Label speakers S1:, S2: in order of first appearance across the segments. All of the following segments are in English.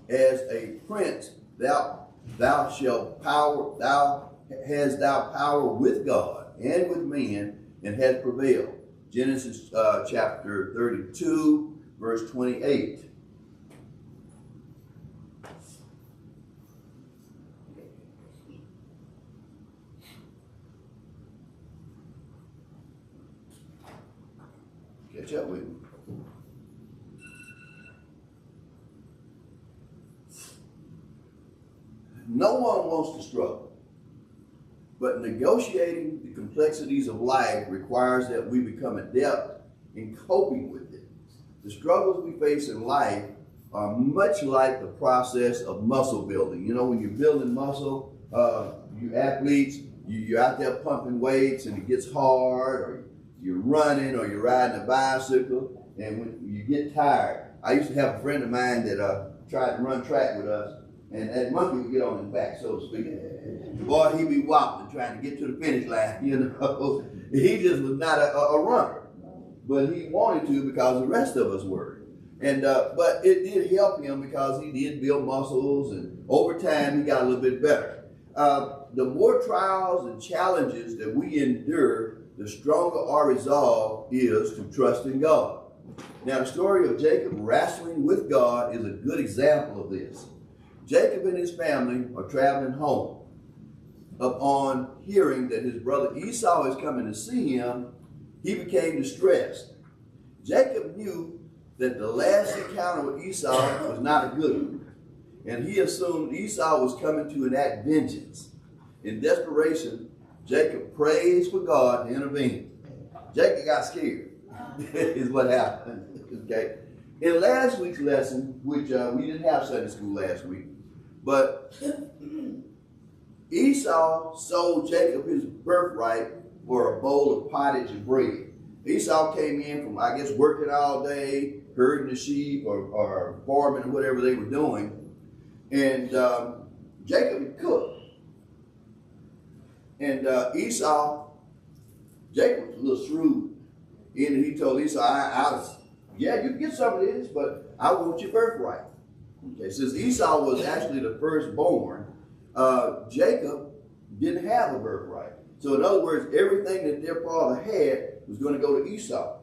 S1: as a prince, thou hast thou power with God and with men, and hast prevailed. Genesis chapter 32, verse 28. Catch up with me. No one wants to struggle, but negotiating the complexities of life requires that we become adept in coping with it. The struggles we face in life are much like the process of muscle building. You know, when you're building muscle, you athletes, you're out there pumping weights and it gets hard, or you're running, or you're riding a bicycle, and when you get tired. I used to have a friend of mine that tried to run track with us, and that monkey would get on his back, so to speak. Boy, he'd be wobbling trying to get to the finish line, you know. He just was not a runner, but he wanted to because the rest of us were. And but it did help him because he did build muscles, and over time he got a little bit better. The more trials and challenges that we endure, the stronger our resolve is to trust in God. Now, the story of Jacob wrestling with God is a good example of this. Jacob and his family are traveling home. Upon hearing that his brother Esau is coming to see him, he became distressed. Jacob knew that the last encounter with Esau was not a good one, and he assumed Esau was coming to enact vengeance. In desperation, Jacob prays for God to intervene. Jacob got scared, is what happened. Okay. In last week's lesson, which we didn't have Sunday school last week, but Esau sold Jacob his birthright for a bowl of pottage and bread. Esau came in from, I guess, working all day, herding the sheep or farming or whatever they were doing, and Jacob had cooked. And Jacob was a little shrewd. And he told Esau, yeah, you can get some of this, but I want your birthright. Okay, since Esau was actually the firstborn, Jacob didn't have a birthright. So in other words, everything that their father had was going to go to Esau.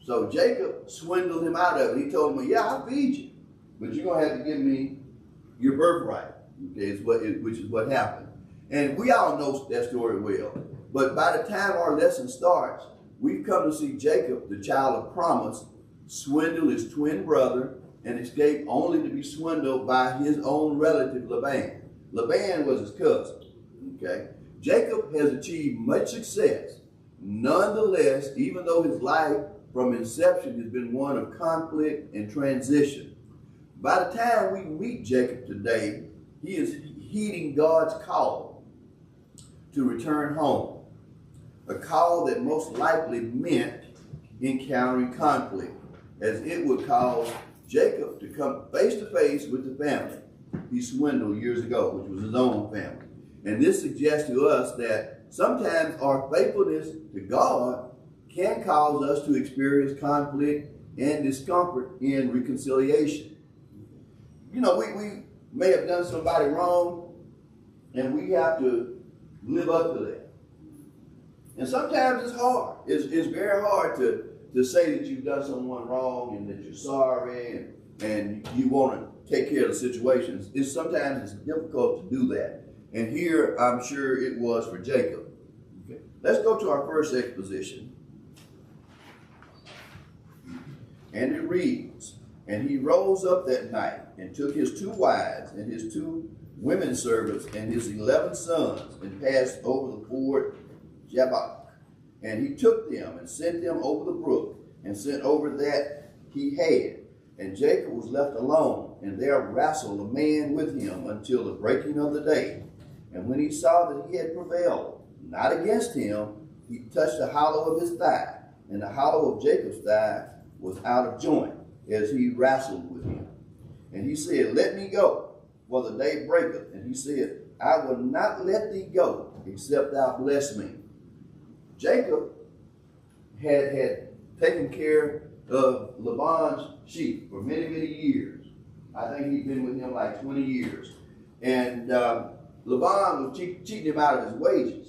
S1: So Jacob swindled him out of it. He told him, yeah, I'll feed you, but you're going to have to give me your birthright. Okay, which is what happened. And we all know that story well. But by the time our lesson starts, we've come to see Jacob, the child of promise, swindle his twin brother and escape only to be swindled by his own relative Laban. Laban was his cousin. Okay? Jacob has achieved much success. Nonetheless, even though his life from inception has been one of conflict and transition, by the time we meet Jacob today, he is heeding God's call to return home, a call that most likely meant encountering conflict, as it would cause Jacob to come face to face with the family he swindled years ago, which was his own family. And this suggests to us that sometimes our faithfulness to God can cause us to experience conflict and discomfort in reconciliation. You know, we may have done somebody wrong, and we have to live up to that. And sometimes it's hard. It's very hard to say that you've done someone wrong and that you're sorry and you want to take care of the situations. Sometimes it's difficult to do that. And here, I'm sure it was for Jacob. Okay. Let's go to our first exposition. And it reads, and he rose up that night and took his 2 wives and his 2 women servants and his 11 sons and passed over the ford Jabbok. And he took them and sent them over the brook and sent over that he had. And Jacob was left alone, and there wrestled a man with him until the breaking of the day. And when he saw that he had prevailed, not against him, he touched the hollow of his thigh, and the hollow of Jacob's thigh was out of joint as he wrestled with him. And he said, let me go, for the day breaketh. And he said, I will not let thee go, except thou bless me. Jacob had taken care of Laban's sheep for many, many years. I think he'd been with him like 20 years. And Laban was cheating him out of his wages.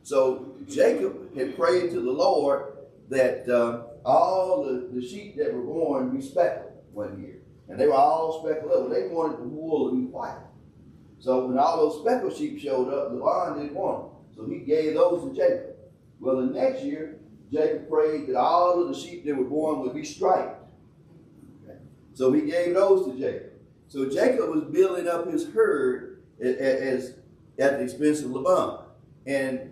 S1: So Jacob had prayed to the Lord that all the sheep that were born be speckled one year. And they were all speckled up. They wanted the wool to be white. So when all those speckled sheep showed up, Laban didn't want them. So he gave those to Jacob. Well, the next year, Jacob prayed that all of the sheep that were born would be striped. Okay. So he gave those to Jacob. So Jacob was building up his herd at the expense of Laban. And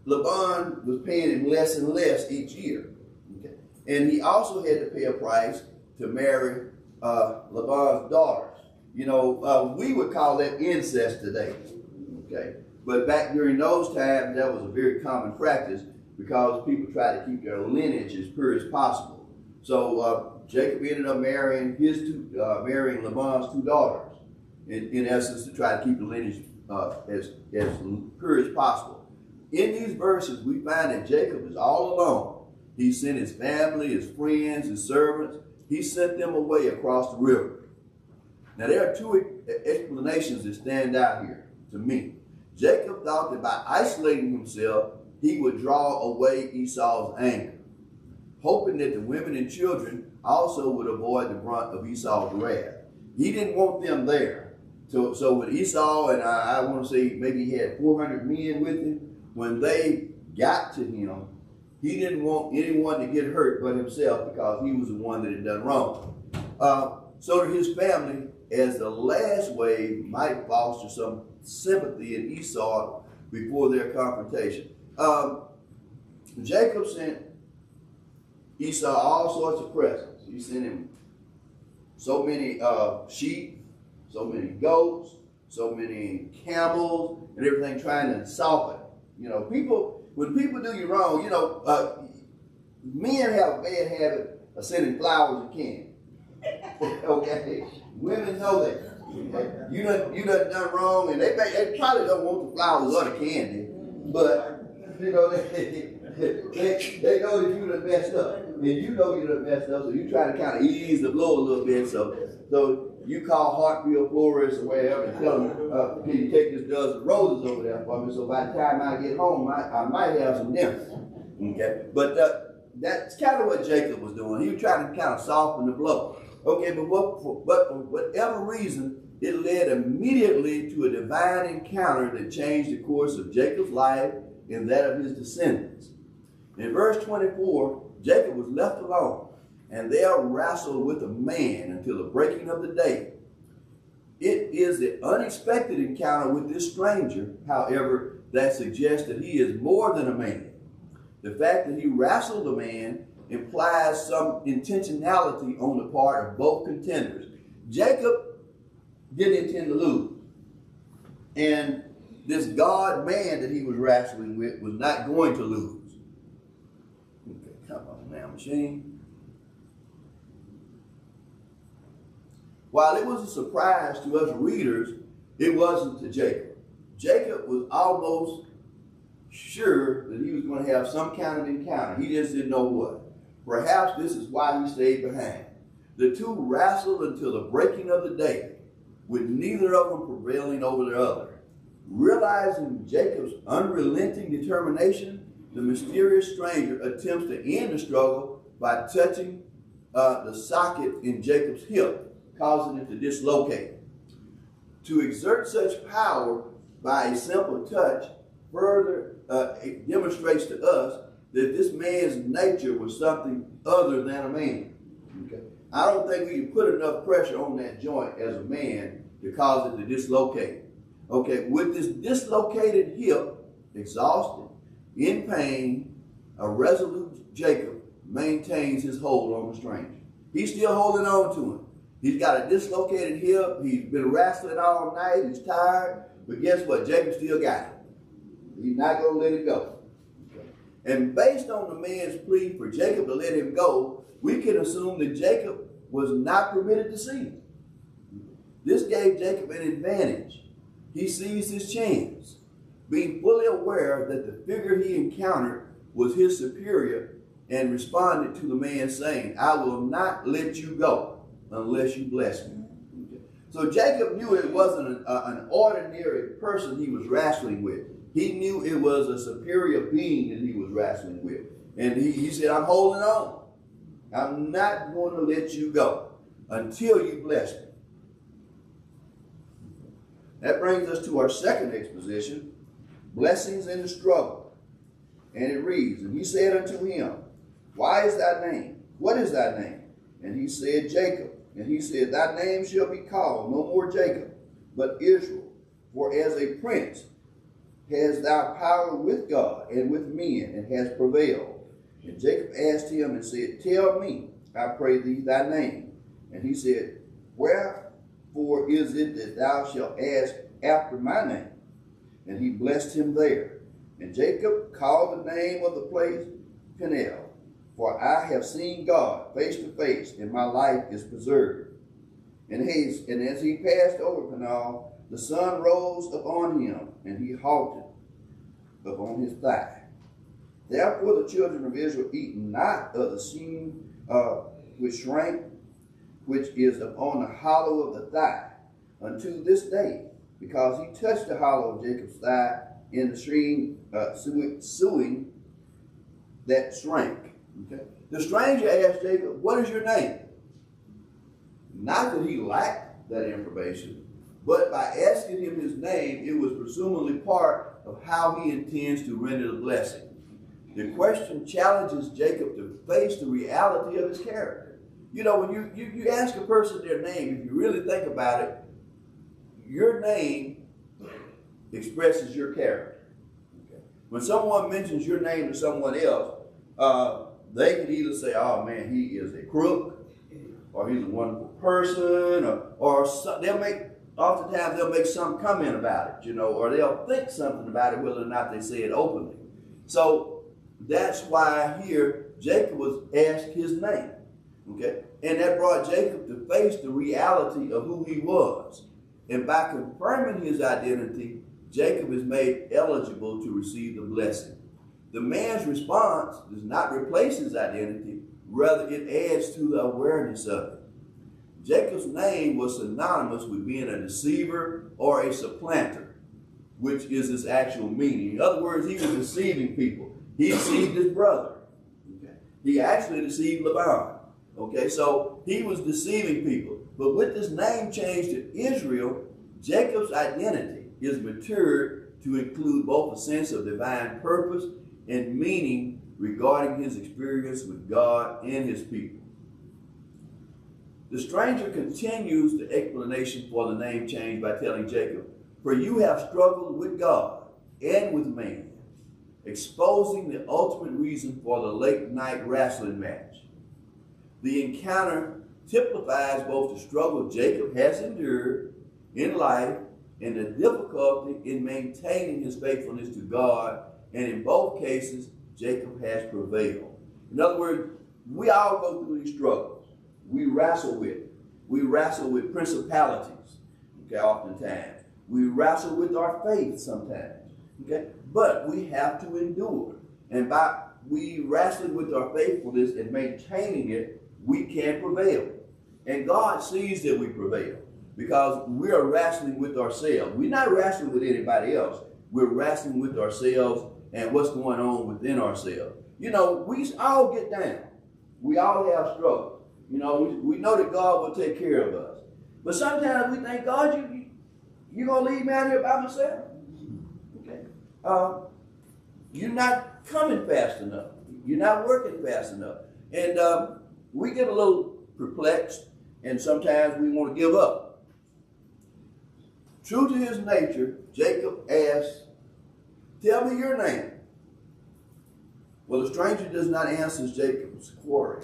S1: Laban was paying him less and less each year. Okay. And he also had to pay a price to marry Laban's daughters. You know, we would call that incest today. Okay. But back during those times, that was a very common practice because people tried to keep their lineage as pure as possible. So Jacob ended up marrying Laban's two daughters, in essence, to try to keep the lineage as pure as possible. In these verses, we find that Jacob is all alone. He sent his family, his friends, his servants. He sent them away across the river. Now, there are two explanations that stand out here to me. Jacob thought that by isolating himself, he would draw away Esau's anger, hoping that the women and children also would avoid the brunt of Esau's wrath. He didn't want them there. So when Esau, and I want to say maybe he had 400 men with him, when they got to him, he didn't want anyone to get hurt but himself because he was the one that had done wrong. So to his family, as the last wave, might foster some sympathy in Esau before their confrontation. Jacob sent Esau all sorts of presents. He sent him so many sheep, so many goats, so many camels, and everything, trying to soften. You know, when people do you wrong, you know, men have a bad habit of sending flowers and candy. Okay, women know that. Okay? You done wrong, and they probably don't want the flowers or the candy, but you know they know that you done messed up, and you know you done messed up, so you try to kind of ease the blow a little bit. So you call Hartfield Florist or wherever and tell them, can you take this dozen roses over there for me? So by the time I get home, I might have some dinner. Okay, but that's kind of what Jacob was doing. He was trying to kind of soften the blow. Okay, but for whatever reason, it led immediately to a divine encounter that changed the course of Jacob's life and that of his descendants. In verse 24, Jacob was left alone, and there wrestled with a man until the breaking of the day. It is the unexpected encounter with this stranger, however, that suggests that he is more than a man. The fact that he wrestled a man implies some intentionality on the part of both contenders. Jacob didn't intend to lose. And this God man that he was wrestling with was not going to lose. Okay, come on now, machine. While it was a surprise to us readers, it wasn't to Jacob. Jacob was almost sure that he was going to have some kind of encounter. He just didn't know what. Perhaps this is why he stayed behind. The two wrestled until the breaking of the day, with neither of them prevailing over the other. Realizing Jacob's unrelenting determination, the mysterious stranger attempts to end the struggle by touching the socket in Jacob's hip, causing it to dislocate. To exert such power by a simple touch further it demonstrates to us that this man's nature was something other than a man. Okay. I don't think we can put enough pressure on that joint as a man to cause it to dislocate. Okay, with this dislocated hip, exhausted, in pain, a resolute Jacob maintains his hold on the stranger. He's still holding on to him. He's got a dislocated hip. He's been wrestling all night. He's tired. But guess what? Jacob still got it. He's not going to let it go. And based on the man's plea for Jacob to let him go, we can assume that Jacob was not permitted to see him. This gave Jacob an advantage. He seized his chance, being fully aware that the figure he encountered was his superior, and responded to the man saying, I will not let you go unless you bless me. So Jacob knew it wasn't an ordinary person he was wrestling with. He knew it was a superior being that he was wrestling with. And he said, I'm holding on. I'm not going to let you go until you bless me. That brings us to our second exposition, blessings in the struggle. And it reads, and he said unto him, why is thy name? What is thy name? And he said, Jacob. And he said, thy name shall be called no more Jacob, but Israel. For as a prince has thou power with God and with men, and has prevailed. And Jacob asked him and said, tell me, I pray thee, thy name. And he said, wherefore is it that thou shalt ask after my name? And he blessed him there. And Jacob called the name of the place Peniel, for I have seen God face to face, and my life is preserved. And as he passed over Peniel, the sun rose upon him, and he halted upon his thigh. Therefore the children of Israel eat not of the seam which shrank, which is upon the hollow of the thigh, unto this day, because he touched the hollow of Jacob's thigh in the stream sewing that shrank. Okay. The stranger asked Jacob, what is your name? Not that he lacked that information, but by asking him his name, it was presumably part of how he intends to render the blessing. The question challenges Jacob to face the reality of his character. You know, when you ask a person their name, if you really think about it, your name expresses your character. Okay. When someone mentions your name to someone else, they can either say, oh man, he is a crook, or he's a wonderful person, or oftentimes they'll make some comment about it, or they'll think something about it, whether or not they say it openly. So that's why here Jacob was asked his name, okay? And that brought Jacob to face the reality of who he was. And by confirming his identity, Jacob is made eligible to receive the blessing. The man's response does not replace his identity, rather it adds to the awareness of it. Jacob's name was synonymous with being a deceiver or a supplanter, which is his actual meaning. In other words, he was deceiving people. He deceived his brother. Okay. He actually deceived Laban. Okay, so he was deceiving people. But with this name change to Israel, Jacob's identity is matured to include both a sense of divine purpose and meaning regarding his experience with God and his people. The stranger continues the explanation for the name change by telling Jacob, for you have struggled with God and with man, exposing the ultimate reason for the late night wrestling match. The encounter typifies both the struggle Jacob has endured in life and the difficulty in maintaining his faithfulness to God, and in both cases, Jacob has prevailed. In other words, we all go through these struggles. We wrestle with principalities, okay, oftentimes. We wrestle with our faith sometimes, okay? But we have to endure. And by we wrestling with our faithfulness and maintaining it, we can prevail. And God sees that we prevail because we are wrestling with ourselves. We're not wrestling with anybody else. We're wrestling with ourselves and what's going on within ourselves. We all get down. We all have struggles. We know that God will take care of us. But sometimes we think, God, you going to leave me out here by myself? Okay. You're not coming fast enough. You're not working fast enough. And we get a little perplexed, and sometimes we want to give up. True to his nature, Jacob asks, tell me your name. Well, the stranger does not answer Jacob's query.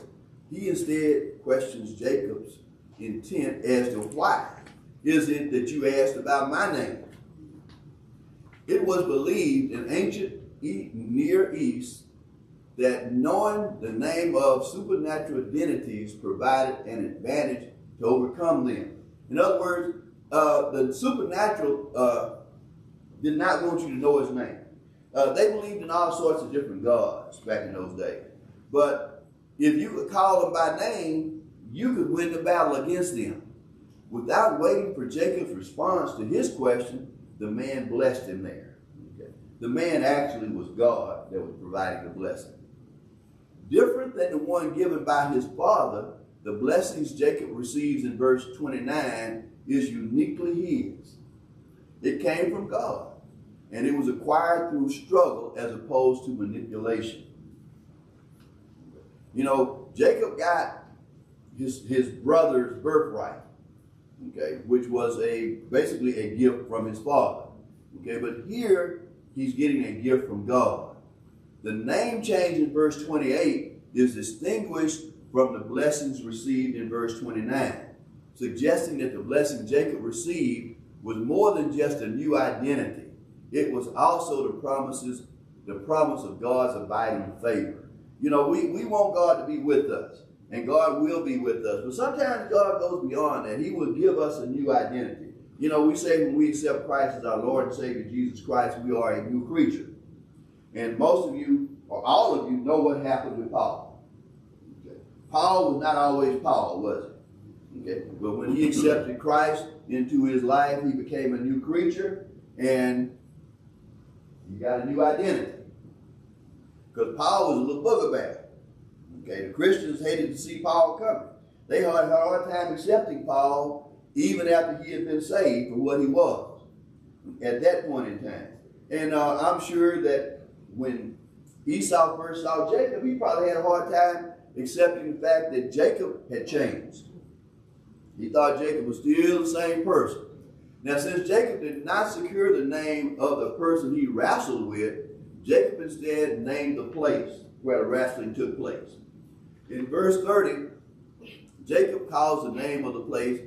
S1: He instead questions Jacob's intent as to why is it that you asked about my name. It was believed in ancient Near East that knowing the name of supernatural entities provided an advantage to overcome them. In other words, the supernatural did not want you to know his name. They believed in all sorts of different gods back in those days. But if you could call them by name, you could win the battle against them. Without waiting for Jacob's response to his question, the man blessed him there. Okay. The man actually was God that was providing the blessing. Different than the one given by his father, the blessings Jacob receives in verse 29 is uniquely his. It came from God, and it was acquired through struggle as opposed to manipulation. You know, Jacob got his brother's birthright, okay, which was basically a gift from his father. Okay, but here he's getting a gift from God. The name change in verse 28 is distinguished from the blessings received in verse 29, suggesting that the blessing Jacob received was more than just a new identity. It was also the promise of God's abiding favor. You know, we want God to be with us, and God will be with us. But sometimes God goes beyond that. He will give us a new identity. You know, we say when we accept Christ as our Lord and Savior, Jesus Christ, we are a new creature. And most of you, or all of you, know what happened with Paul. Okay. Paul was not always Paul, was he? Okay. But when he accepted Christ into his life, he became a new creature, and he got a new identity. Because Paul was a little booger bear. Okay, the Christians hated to see Paul coming. They had a hard time accepting Paul even after he had been saved for what he was at that point in time. And I'm sure that when Esau first saw Jacob, he probably had a hard time accepting the fact that Jacob had changed. He thought Jacob was still the same person. Now, since Jacob did not secure the name of the person he wrestled with, Jacob instead named the place where the wrestling took place. In verse 30, Jacob calls the name of the place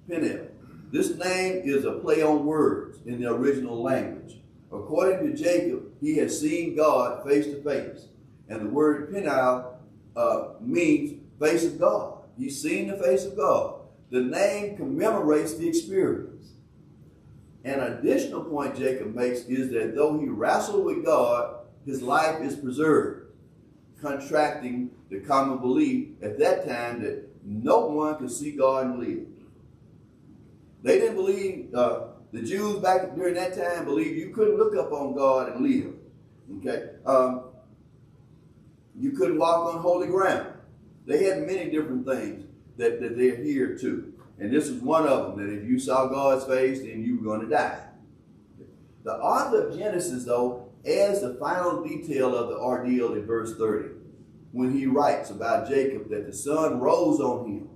S1: Peniel. This name is a play on words in the original language. According to Jacob, he had seen God face to face. And the word Peniel means face of God. He's seen the face of God. The name commemorates the experience. An additional point Jacob makes is that though he wrestled with God, his life is preserved, contracting the common belief at that time that no one could see God and live. They didn't believe, the Jews back during that time believed you couldn't look up on God and live. Okay? You couldn't walk on holy ground. They had many different things that they adhered to. And this is one of them, that if you saw God's face, then you were going to die. The author of Genesis, though, adds the final detail of the ordeal in verse 30, when he writes about Jacob that the sun rose on him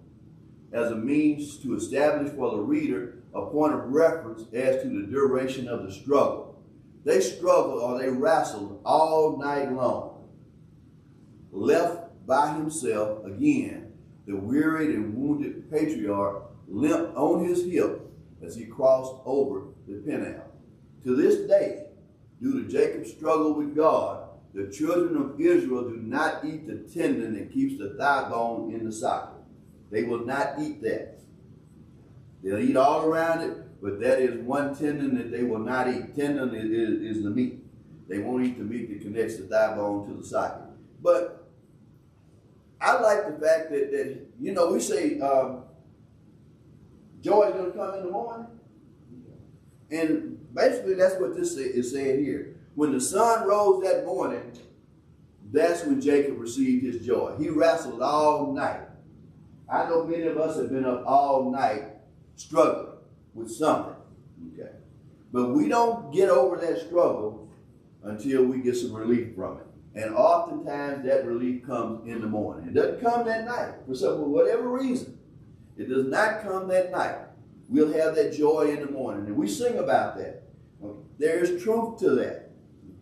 S1: as a means to establish for the reader a point of reference as to the duration of the struggle. They struggled, or they wrestled all night long. Left by himself again, the wearied and wounded patriarch limped on his hip as he crossed over the Peniel. To this day, due to Jacob's struggle with God, the children of Israel do not eat the tendon that keeps the thigh bone in the socket. They will not eat that. They'll eat all around it, but that is one tendon that they will not eat. Tendon is the meat. They won't eat the meat that connects the thigh bone to the socket. But I like the fact that you know, we say joy is going to come in the morning. And basically that's what this is saying here. When the sun rose that morning, that's when Jacob received his joy. He wrestled all night. I know many of us have been up all night struggling with something. Okay. But we don't get over that struggle until we get some relief from it. And oftentimes that relief comes in the morning. It doesn't come that night for whatever reason. It does not come that night. We'll have that joy in the morning. And we sing about that. Okay. There is truth to that.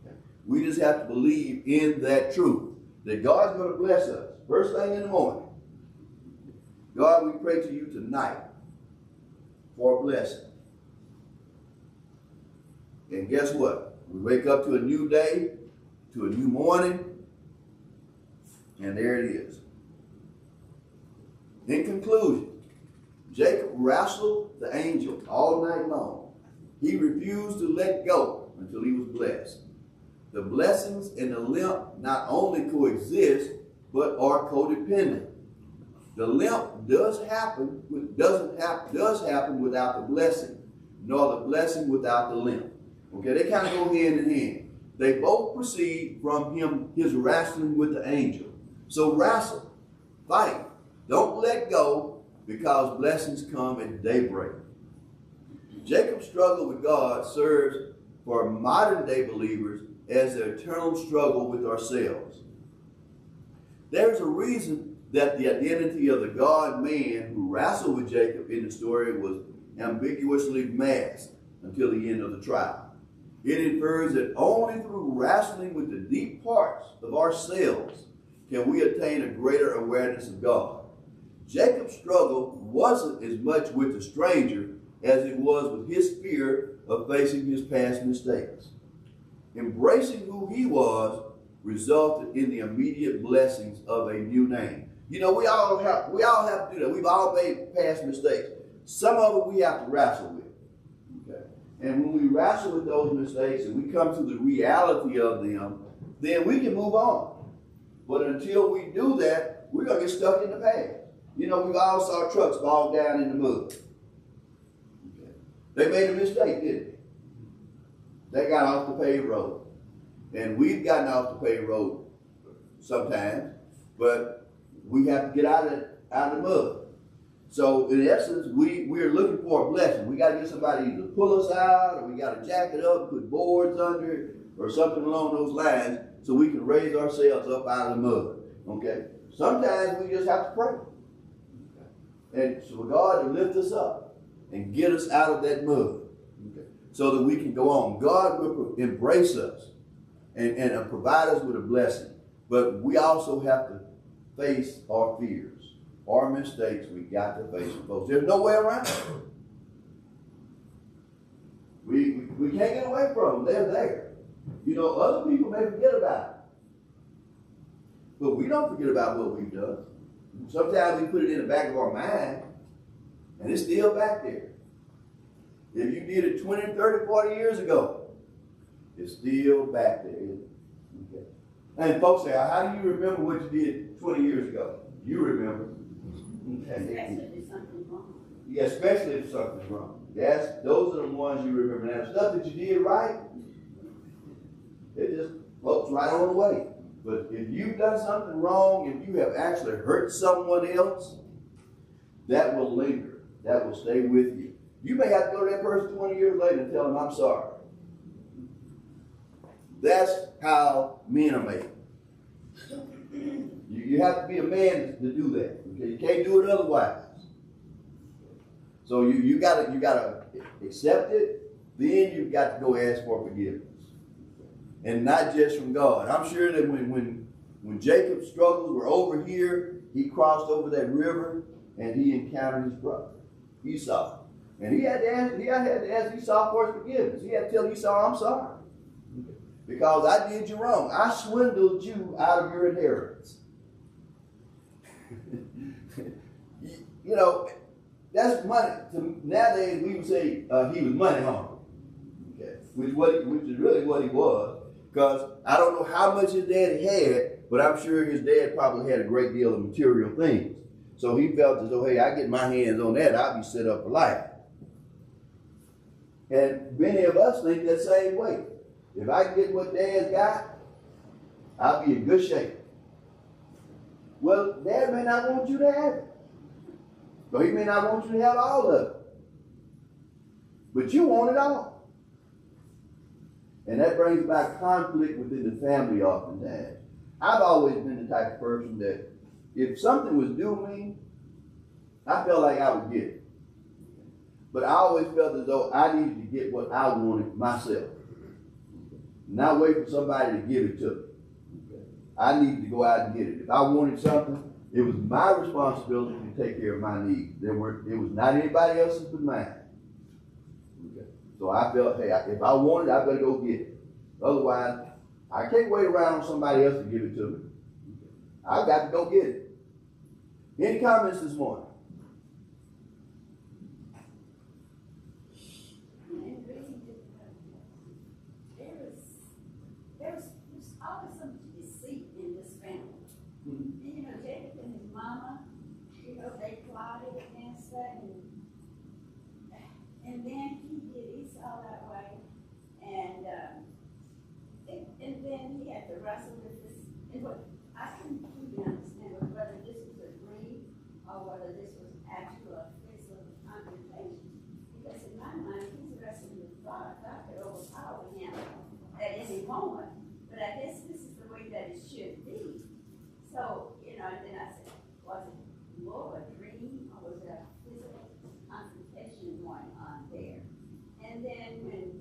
S1: Okay. We just have to believe in that truth. That God's going to bless us. First thing in the morning. God, we pray to you tonight for a blessing. And guess what? We wake up to a new day, to a new morning, and there it is. In conclusion, Jacob wrestled the angel all night long. He refused to let go until he was blessed. The blessings and the limp not only coexist, but are codependent. The limp does happen without the blessing, nor the blessing without the limp. Okay, they kind of go hand in hand. They both proceed from his wrestling with the angel. So wrestle, fight, don't let go, because blessings come at daybreak. Jacob's struggle with God serves for modern day believers as the eternal struggle with ourselves. There's a reason that the identity of the God-man who wrestled with Jacob in the story was ambiguously masked until the end of the trial. It infers that only through wrestling with the deep parts of ourselves can we attain a greater awareness of God. Jacob's struggle wasn't as much with the stranger as it was with his fear of facing his past mistakes. Embracing who he was resulted in the immediate blessings of a new name. You know, we all have to do that. We've all made past mistakes. Some of it we have to wrestle with. Okay? And when we wrestle with those mistakes and we come to the reality of them, then we can move on. But until we do that, we're going to get stuck in the past. You know, we've all saw trucks bogged down in the mud. Okay? They made a mistake, didn't they? They got off the paved road. And we've gotten off the paved road sometimes, but we have to get out of the mud. So in essence, we're looking for a blessing. We got to get somebody to pull us out, or we got to jack it up, put boards under it, or something along those lines, so we can raise ourselves up out of the mud. Okay? Sometimes we just have to pray. And so for God to lift us up and get us out of that mud, okay, so that we can go on. God will embrace us and provide us with a blessing. But we also have to face our fears, our mistakes. We got to face them, folks. There's no way around it. We can't get away from them. They're there. You know, other people may forget about it. But we don't forget about what we've done. Sometimes we put it in the back of our mind, and it's still back there. If you did it 20, 30, 40 years ago, it's still back there. Okay. And folks say, how do you remember what you did 20 years ago? You remember. Okay.
S2: Especially if something's wrong.
S1: Yeah, especially if something's wrong. Those are the ones you remember. Now, stuff that you did right, it just floats right on away. But if you've done something wrong, if you have actually hurt someone else, that will linger. That will stay with you. You may have to go to that person 20 years later and tell them, I'm sorry. That's how men are made. You have to be a man to do that. Okay? You can't do it otherwise. So you gotta accept it. Then you've got to go ask for forgiveness. And not just from God. I'm sure that when Jacob's struggles were over here, he crossed over that river and he encountered his brother, Esau. And he had to ask Esau for his forgiveness. He had to tell Esau, I'm sorry. Because I did you wrong. I swindled you out of your inheritance. You know, that's money. Nowadays we would say he was money hungry. Okay. Which is really what he was. Because I don't know how much his daddy had, but I'm sure his dad probably had a great deal of material things. So he felt as though, hey, I get my hands on that, I'll be set up for life. And many of us think that same way. If I can get what dad's got, I'll be in good shape. Well, dad may not want you to have it. So he may not want you to have all of it. But you want it all. And that brings about conflict within the family oftentimes. I've always been the type of person that if something was due me, I felt like I would get it. But I always felt as though I needed to get what I wanted myself. Not wait for somebody to give it to me. I needed to go out and get it. If I wanted something, it was my responsibility to take care of my needs. It was not anybody else's but mine. So I felt, hey, if I want it, I better go get it. Otherwise, I can't wait around on somebody else to give it to me. I've got to go get it. Any comments this morning?
S2: There's always some deceit in this family. And, you know, Jacob and his mama, and then he did Esau that way, and then he had to wrestle with this. And what I couldn't really understand was whether this was a dream or whether this was actual a physical confrontation. Because in my mind, he's wrestling with God. God could overpower him at any moment. But I guess this is the way that it should be. So, and then I said, was it more a dream or was it a physical confrontation going on there? And then when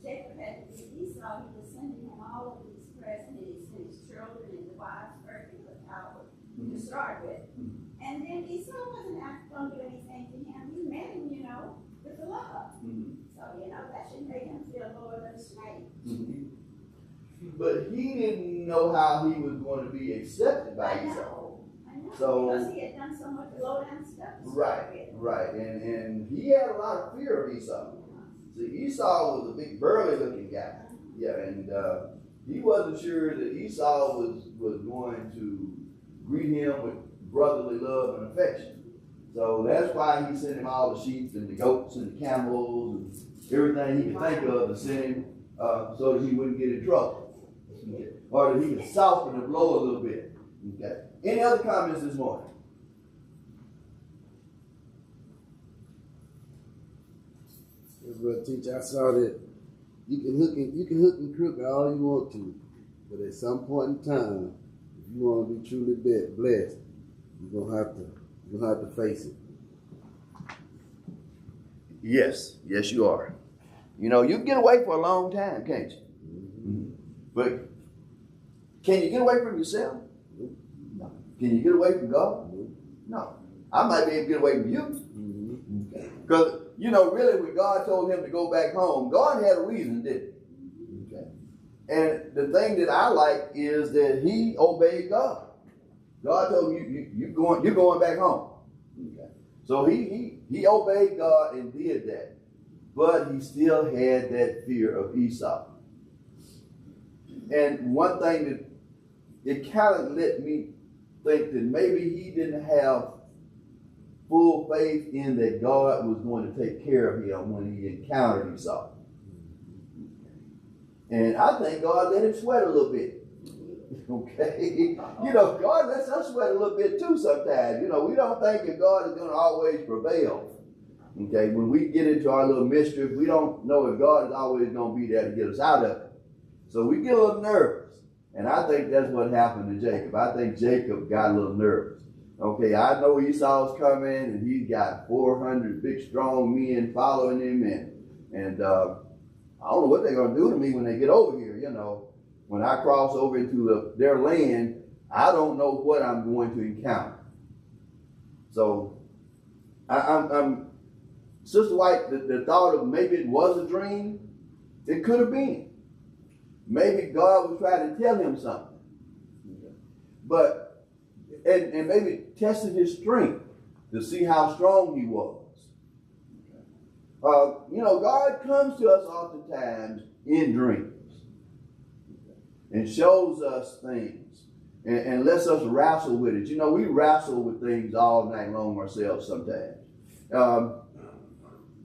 S2: Jacob had to be Esau, he was sending him all of these presents, and he sent his children and the wives, virgins, the power to start with. And then Esau wasn't going to do anything to him. He met him, with the love. So, that should make him feel lower than a snake.
S1: But he didn't know how he was going to be accepted by Esau.
S2: I know.
S1: So,
S2: because he had done so much low down stuff.
S1: Right. And he had a lot of fear of Esau. See, Esau was a big burly looking guy. Yeah, and he wasn't sure that Esau was going to greet him with brotherly love and affection. So that's why he sent him all the sheep and the goats and the camels and everything he could think of to send him so that he wouldn't get in trouble. Okay. Or that he could soften the blow a little bit. Okay. Any other comments this morning?
S3: Brother teacher, I saw that you can hook and crook all you want to, but at some point in time, if you want to be truly blessed, you're gonna have to face it.
S1: Yes, you are. You can get away for a long time, can't you? But can you get away from yourself? No. Can you get away from God? No. I might be able to get away from you. Because, really when God told him to go back home, God had a reason, didn't he? Okay. And the thing that I like is that he obeyed God. God told him, you're going back home. Okay. So he obeyed God and did that. But he still had that fear of Esau. And one thing that it kind of let me think that maybe he didn't have full faith in that God was going to take care of him when he encountered Esau. And I think God let him sweat a little bit. Okay? God lets us sweat a little bit too sometimes. We don't think that God is going to always prevail. Okay? When we get into our little mischief, we don't know if God is always going to be there to get us out of it. So we get a little nervous. And I think that's what happened to Jacob. I think Jacob got a little nervous. Okay, I know Esau's coming, and he's got 400 big, strong men following him, and I don't know what they're going to do to me when they get over here. When I cross over into their land, I don't know what I'm going to encounter. So, I'm Sister White, the thought of maybe it was a dream, it could have been. Maybe God was trying to tell him something. But and maybe tested his strength to see how strong he was. God comes to us oftentimes in dreams and shows us things and lets us wrestle with it. We wrestle with things all night long ourselves sometimes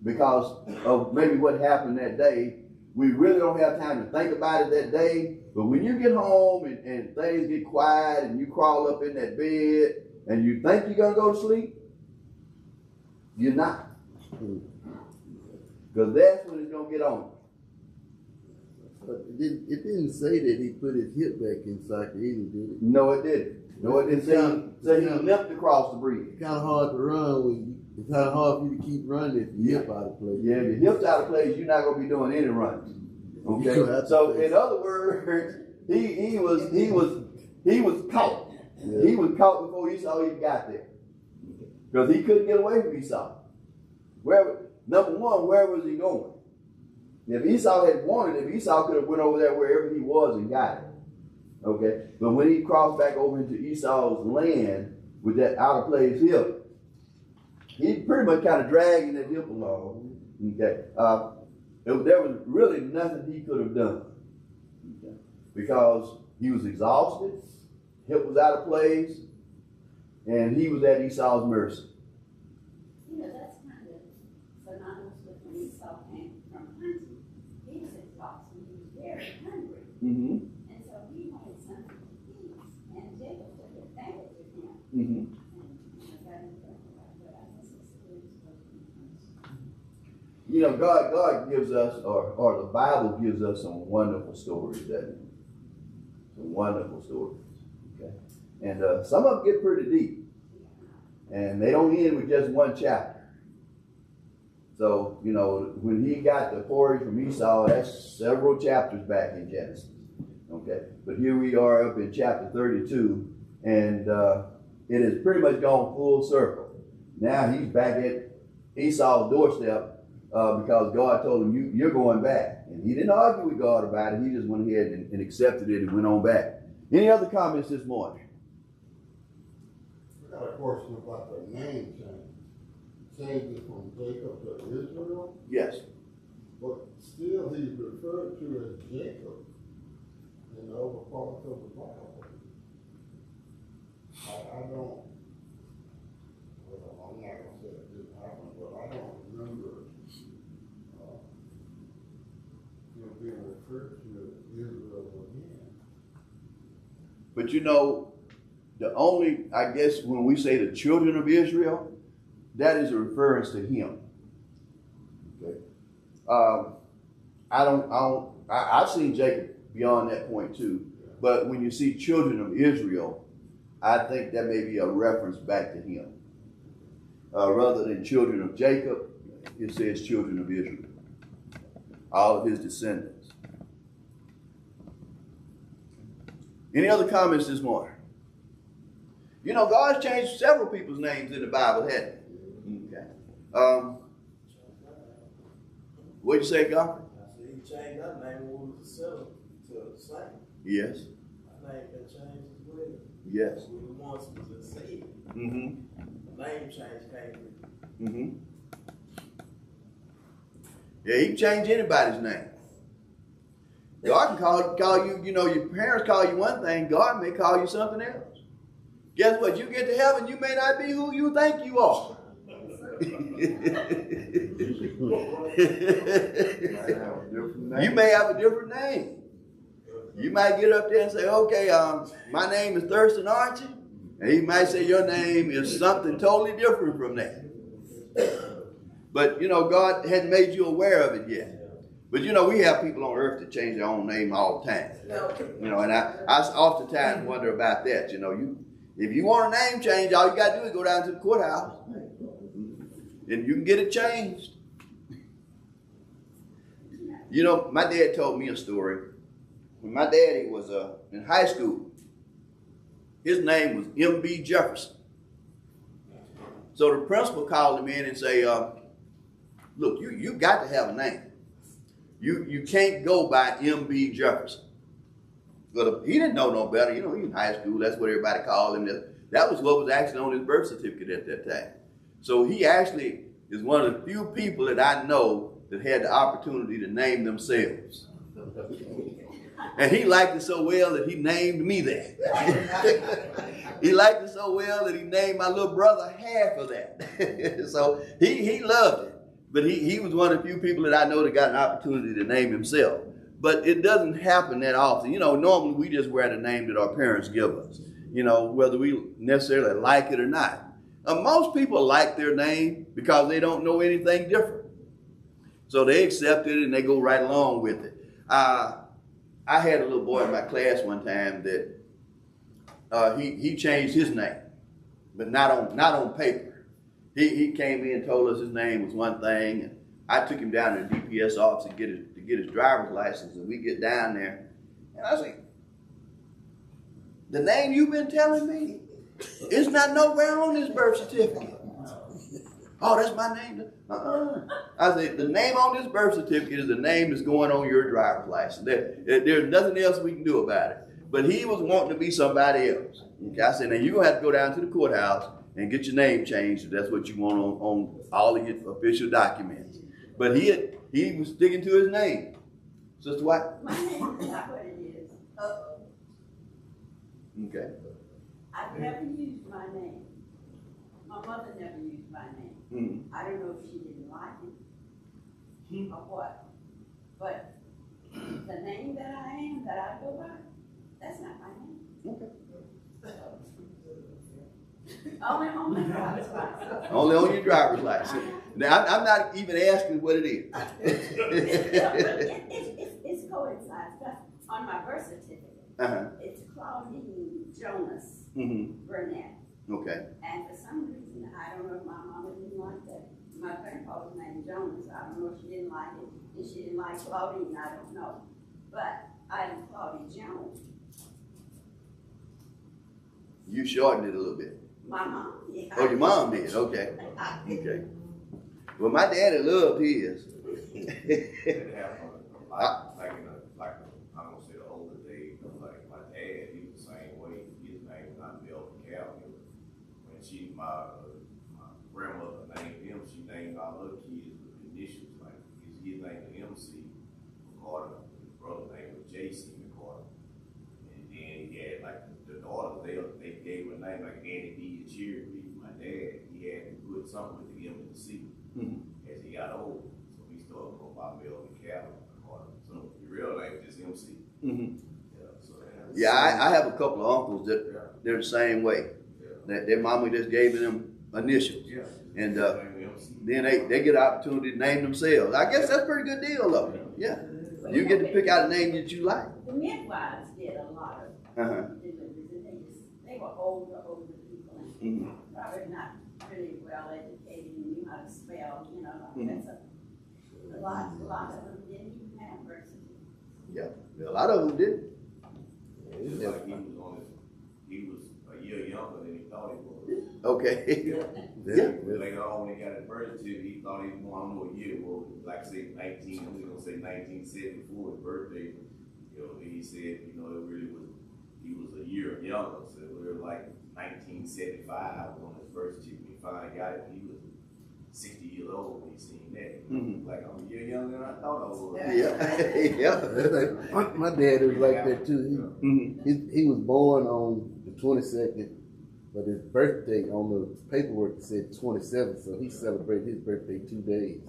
S1: because of maybe what happened that day. We really don't have time to think about it that day. But when you get home and things get quiet and you crawl up in that bed and you think you're going to go to sleep, you're not. Because that's when it's going to get on.
S3: But it didn't say that he put his hip back inside either, did it?
S1: No, it didn't. No, it didn't say he limped across the bridge.
S3: It's kind of hard to run it's kind of hard for you to keep running if your hip out of place.
S1: Yeah, if your hip's out of place, you're not going to be doing any running. Okay. So in other words, he was caught. Yeah. He was caught before Esau even got there. Because he couldn't get away from Esau. Number one, where was he going? If Esau had wanted him, Esau could have went over there wherever he was and got him. Okay. But when he crossed back over into Esau's land with that out of place hip, he pretty much kind of dragging that hip along. Okay. There was really nothing he could have done. Okay. Because he was exhausted, hip was out of place, and he was at Esau's mercy.
S2: That's kind of synonymous Esau came from hunting. He was exhausted. He was very hungry.
S1: Mm-hmm.
S2: And so he wanted something to eat. And Jacob took advantage of him.
S1: Mm-hmm.
S2: And got him but I guess it's still supposed to be punished.
S1: You know, God gives us, or the Bible gives us some wonderful stories, doesn't it? Some wonderful stories. Okay. And some of them get pretty deep. And they don't end with just one chapter. So, you know, when he got the porridge from Esau, that's several chapters back in Genesis. Okay. But here we are up in chapter 32, and it has pretty much gone full circle. Now he's back at Esau's doorstep because God told him, you're going back. And he didn't argue with God about it. He just went ahead and accepted it and went on back. Any other comments this morning?
S3: I got a question about the name change. Change it from Jacob to Israel,
S1: Yes.
S3: but still he's referred to as Jacob in the other parts of the Bible. I don't, well, I'm not gonna say it didn't happen, but I don't remember him being referred to as Israel again.
S1: But you know, I guess when we say the children of Israel, that is a reference to him. Okay. I've seen Jacob beyond that point too. But when you see children of Israel, I think that may be a reference back to him. Rather than children of Jacob, it says children of Israel. All of his descendants. Any other comments this morning? You know, God's changed several people's names in the Bible, hasn't he? Okay. What'd you say, Godfrey?
S4: I said he changed that name when we was a settler to a slave.
S1: Yes.
S4: That name been changed as well.
S1: Yes.
S4: We once was a seed.
S1: Mm-hmm.
S4: The name change came with it.
S1: Mm-hmm. Yeah, he can change anybody's name. God can call you, you know, your parents call you one thing, God may call you something else. Guess what? You get to heaven, you may not be who you think you are. You may have a different name. You might get up there and say, okay, my name is Thurston Archie. And he might say your name is something totally different from that. But, you know, God hadn't made you aware of it yet. But, you know, we have people on earth that change their own name all the time. You know, and I oftentimes wonder about that. You know, if you want a name change, all you got to do is go down to the courthouse. And you can get it changed. You know, my dad told me a story. When my daddy was in high school, his name was MB Jefferson. So the principal called him in and say, look, you got to have a name. You can't go by MB Jefferson. But he didn't know no better. You know, he was in high school. That's what everybody called him. That was what was actually on his birth certificate at that time. So he actually is one of the few people that I know that had the opportunity to name themselves. And he liked it so well that he named me that. He liked it so well that he named my little brother half of that. So he loved it. But he was one of the few people that I know that got an opportunity to name himself. But it doesn't happen that often. You know, normally we just wear the name that our parents give us, you know, whether we necessarily like it or not. Most people like their name because they don't know anything different. So they accept it and they go right along with it. I had a little boy in my class one time that he changed his name, but not on paper. He came in and told us his name was one thing, and I took him down to the DPS office to get his driver's license, and we get down there, and I was like, the name you've been telling me is not nowhere on this birth certificate. Oh, that's my name? I said, the name on this birth certificate is the name that's going on your driver's license. There's nothing else we can do about it. But he was wanting to be somebody else. Okay, I said, now you're going to have to go down to the courthouse and get your name changed if that's what you want on all of your official documents. But he was sticking to his name. Sister White?
S2: My name is not what it is.
S1: Okay.
S2: I've never used my name. My mother never used my name.
S1: Mm-hmm.
S2: I don't know if she didn't like it. or what. But the name that I am, that I go by, that's not my name.
S1: Okay.
S2: Only on my driver's license.
S1: Only on your driver's license. Now, I'm not even asking what it is.
S2: It's coincides, but on my birth certificate, it's Claudine Jonas Burnett.
S1: Okay.
S2: And for some reason, I don't know if my mama didn't like that. My grandpa was named Jonas. I don't know if she didn't like it. If she didn't like Claudine, I don't know. But I am Claudine Jones.
S1: You shortened it a little bit.
S2: My mom, yeah.
S1: Oh, your mom did. Okay. Okay. Well, my daddy loved his.
S5: It happened a lot, like in a, I'm gonna say the older days, like my dad, he was the same way. His name was not Melvin Calvin. When my grandmother named him, she named all other kids with initials, like his name was MC McCarter, his brother name was JC McCarter. And then he had like the daughters, they gave a name like Annie B and Cherry. My dad, he had to put something with the M and the C as he got older. So he started going by Melvin Calvin. So your real name is just MC.
S1: Yeah, I have a couple of uncles that they're the same way. That their mama just gave them initials. And then they get an opportunity to name themselves. I guess that's a pretty good deal though. Yeah. You get to pick out a name that you like.
S2: The midwives did a lot of deliveries, and they were older people, and probably not really well educated and knew how to spell, you know, that's a lot of them didn't even have birth certificates.
S1: Yeah, a lot of them did.
S5: It's like he was a year younger than he thought he was.
S1: Okay.
S5: Later on, when he got his birth certificate, he thought he was going on a year. Well, like I say, 1974, his birthday. You know, he said, you know, it really was. He was a year younger, so we were like 1975 on his birth certificate. He finally got it. He was 60 years old when he seen that. Like, I'm a year younger than I thought I was.
S3: Yeah. My dad was like that too. He was born on the 22nd, but his birthday on the paperwork said 27th, so he celebrated his birthday 2 days.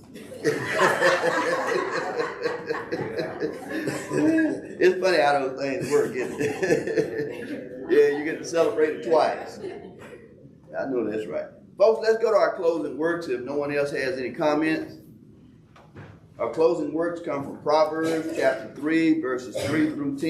S1: It's funny how those things work, isn't it? Yeah, you get to celebrate it twice. I know that's right. Folks, let's go to our closing works if no one else has any comments. Our closing works come from Proverbs chapter 3, verses 3 through 10.